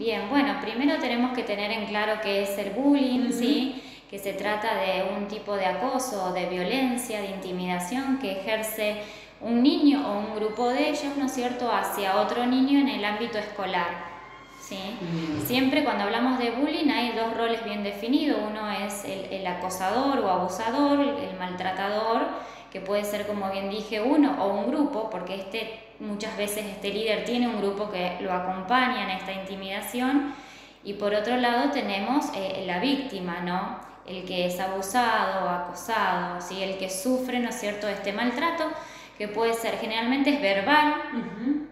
Bien, bueno, primero tenemos que tener en claro qué es el bullying, ¿sí? Que se trata de un tipo de acoso, de violencia, de intimidación que ejerce un niño o un grupo de ellos, ¿no es cierto?, hacia otro niño en el ámbito escolar, ¿sí? Siempre cuando hablamos de bullying hay dos roles bien definidos. Uno es el acosador o abusador, el maltratador, que puede ser, como bien dije, uno o un grupo, porque muchas veces este líder tiene un grupo que lo acompaña en esta intimidación. Y por otro lado tenemos la víctima, ¿no? El que es abusado o acosado, ¿sí? El que sufre, ¿no es cierto?, este maltrato, que puede ser, generalmente es verbal,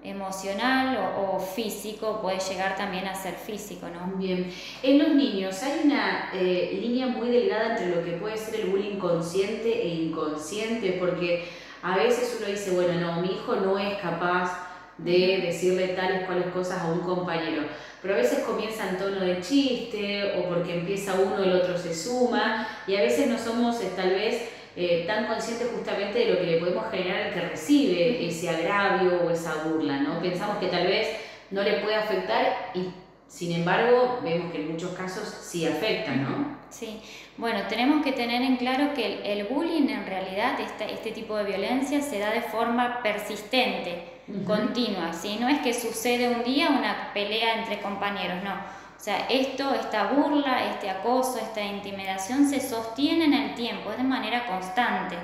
emocional o físico, puede llegar también a ser físico, ¿no? Bien. En los niños hay una línea muy delgada entre lo que puede ser el bullying consciente e inconsciente, porque a veces uno dice, bueno, no, mi hijo no es capaz de decirle tales cuales cosas a un compañero, pero a veces comienza en tono de chiste o porque empieza uno, el otro se suma, y a veces no somos tal vez tan conscientes justamente de lo que le podemos generar al que recibe ese agravio o esa burla, ¿no? Pensamos que tal vez no le puede afectar y sin embargo vemos que en muchos casos sí afecta, ¿no? Sí, bueno, tenemos que tener en claro que el bullying en realidad, este tipo de violencia se da de forma persistente, continua, ¿sí? No es que sucede un día una pelea entre compañeros, no. O sea, esta burla, este acoso, esta intimidación se sostiene en el tiempo, es de manera constante,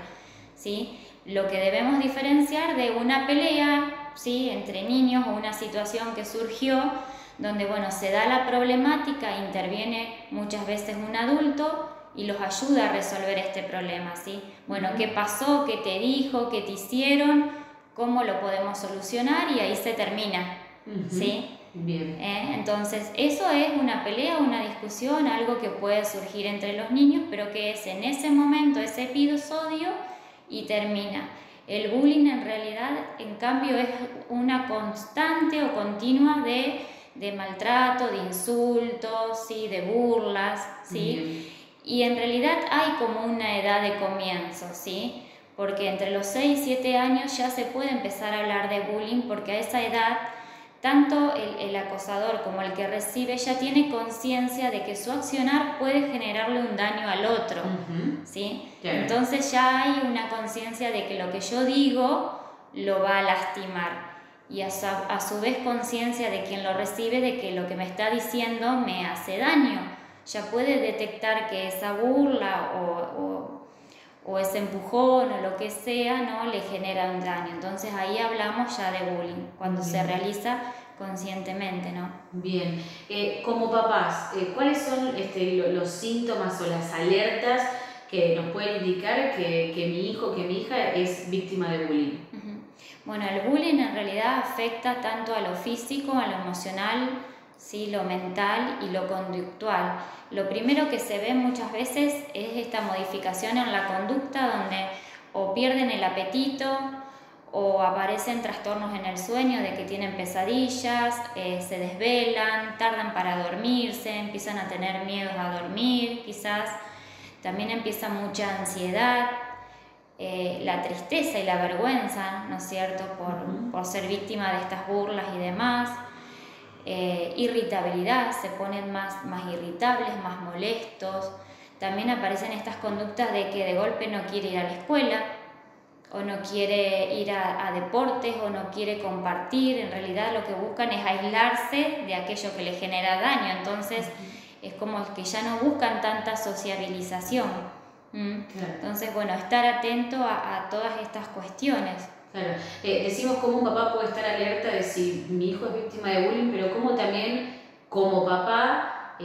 ¿sí? Lo que debemos diferenciar de una pelea, ¿sí?, entre niños o una situación que surgió donde, bueno, se da la problemática, interviene muchas veces un adulto y los ayuda a resolver este problema, ¿sí? Bueno, ¿qué pasó? ¿Qué te dijo? ¿Qué te hicieron? ¿Cómo lo podemos solucionar? Y ahí se termina, ¿sí? Bien. Entonces, eso es una pelea, una discusión, algo que puede surgir entre los niños, pero que es en ese momento, ese episodio, y termina. El bullying en realidad, en cambio, es una constante o continua de maltrato, de insultos, ¿sí?, de burlas, ¿sí? Y en realidad hay como una edad de comienzo, ¿sí? Porque entre los 6 y 7 años ya se puede empezar a hablar de bullying, porque a esa edad tanto el acosador como el que recibe ya tiene conciencia de que su accionar puede generarle un daño al otro, ¿sí? Entonces ya hay una conciencia de que lo que yo digo lo va a lastimar, y a su vez conciencia de quien lo recibe de que lo que me está diciendo me hace daño. Ya puede detectar que esa burla o ese empujón o lo que sea, ¿no?, le genera un daño. Entonces ahí hablamos ya de bullying, cuando se realiza conscientemente, ¿no? Bien. Como papás, ¿cuáles son los síntomas o las alertas que nos pueden indicar que mi hijo, que mi hija es víctima de bullying? Bueno, el bullying en realidad afecta tanto a lo físico, a lo emocional, ¿sí?, lo mental y lo conductual. Lo primero que se ve muchas veces es esta modificación en la conducta, donde o pierden el apetito o aparecen trastornos en el sueño, de que tienen pesadillas, se desvelan, tardan para dormirse, empiezan a tener miedos a dormir, quizás también empieza mucha ansiedad, la tristeza y la vergüenza, ¿no es cierto?, por ser víctima de estas burlas y demás. Irritabilidad, se ponen más irritables, más molestos. También aparecen estas conductas de que de golpe no quiere ir a la escuela, o no quiere ir a deportes, o no quiere compartir. En realidad lo que buscan es aislarse de aquello que le genera daño. Entonces es como que ya no buscan tanta sociabilización. Claro. Entonces, bueno, estar atento a todas estas cuestiones. Claro, decimos cómo un papá puede estar alerta de si mi hijo es víctima de bullying, pero cómo también como papá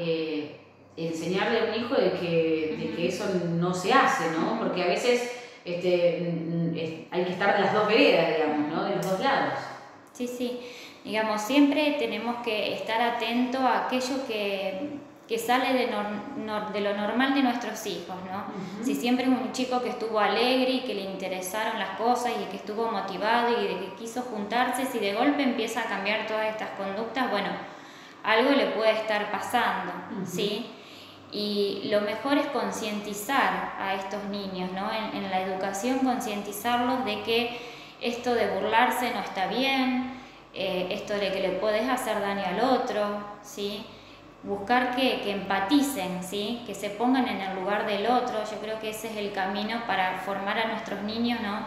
enseñarle a un hijo de que eso no se hace, ¿no? Porque a veces hay que estar de las dos veredas, digamos, ¿no?, de los dos lados. Sí, sí, digamos, siempre tenemos que estar atentos a aquello que sale de lo normal de nuestros hijos, ¿no? Si siempre es un chico que estuvo alegre y que le interesaron las cosas y que estuvo motivado y de que quiso juntarse, si de golpe empieza a cambiar todas estas conductas, bueno, algo le puede estar pasando, ¿sí? Y lo mejor es concientizar a estos niños, ¿no? En la educación, concientizarlos de que esto de burlarse no está bien, esto de que le podés hacer daño al otro, ¿sí? Buscar que empaticen, ¿sí? Que se pongan en el lugar del otro. Yo creo que ese es el camino para formar a nuestros niños, ¿no?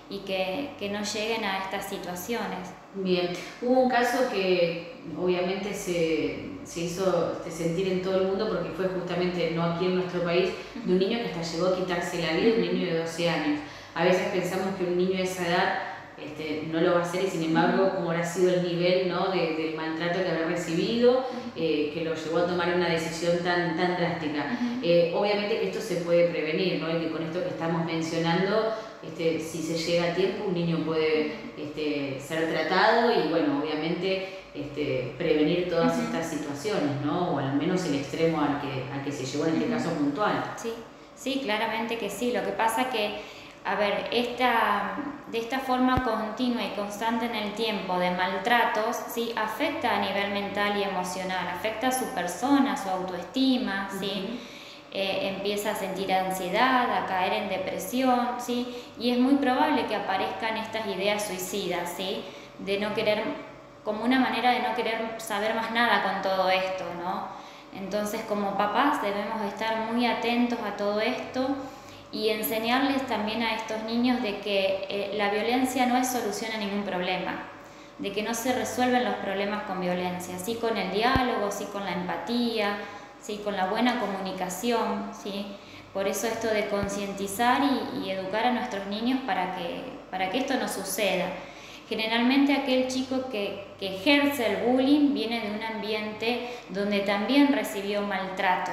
Y que no lleguen a estas situaciones. Bien, hubo un caso que obviamente se hizo sentir en todo el mundo porque fue justamente, no aquí en nuestro país, de un niño que hasta llegó a quitarse la vida, un niño de 12 años. A veces pensamos que un niño de esa edad no lo va a hacer y sin embargo, como habrá sido el nivel, ¿no? del maltrato que habrá recibido, que lo llevó a tomar una decisión tan drástica. Obviamente que esto se puede prevenir, ¿no? Y que con esto que estamos mencionando, si se llega a tiempo, un niño puede ser tratado y, bueno, obviamente prevenir todas estas situaciones, ¿no? O al menos el extremo al que se llevó en este caso puntual. Sí, claramente que sí. Lo que pasa que, a ver, de esta forma continua y constante en el tiempo de maltratos, ¿sí? Afecta a nivel mental y emocional, afecta a su persona, a su autoestima, ¿sí? Empieza a sentir ansiedad, a caer en depresión, ¿sí? Y es muy probable que aparezcan estas ideas suicidas, ¿sí? De no querer, como una manera de no querer saber más nada con todo esto, ¿no? Entonces, como papás debemos estar muy atentos a todo esto y enseñarles también a estos niños de que la violencia no es solución a ningún problema, de que no se resuelven los problemas con violencia, sí con el diálogo, sí con la empatía, sí con la buena comunicación, sí. Por eso esto de concientizar y educar a nuestros niños para que esto no suceda. Generalmente aquel chico que ejerce el bullying viene de un ambiente donde también recibió maltrato,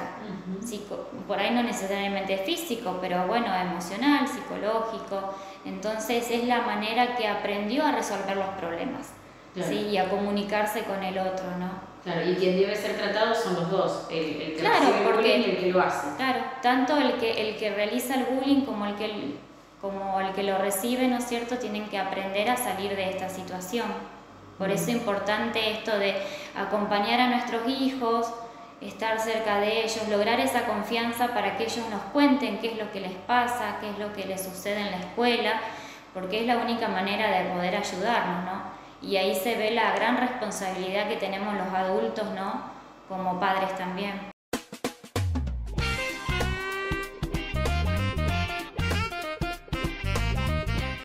por ahí no necesariamente físico, pero bueno, emocional, psicológico. Entonces es la manera que aprendió a resolver los problemas, claro. ¿Sí? Y a comunicarse con el otro, ¿no? Claro, y quien debe ser tratado son los dos, el que claro, recibe el bullying y el que lo hace. Claro, tanto el que realiza el bullying como el que lo recibe, ¿no es cierto?, tienen que aprender a salir de esta situación. Por eso es importante esto de acompañar a nuestros hijos, estar cerca de ellos, lograr esa confianza para que ellos nos cuenten qué es lo que les pasa, qué es lo que les sucede en la escuela, porque es la única manera de poder ayudarnos, ¿no? Y ahí se ve la gran responsabilidad que tenemos los adultos, ¿no?, como padres también.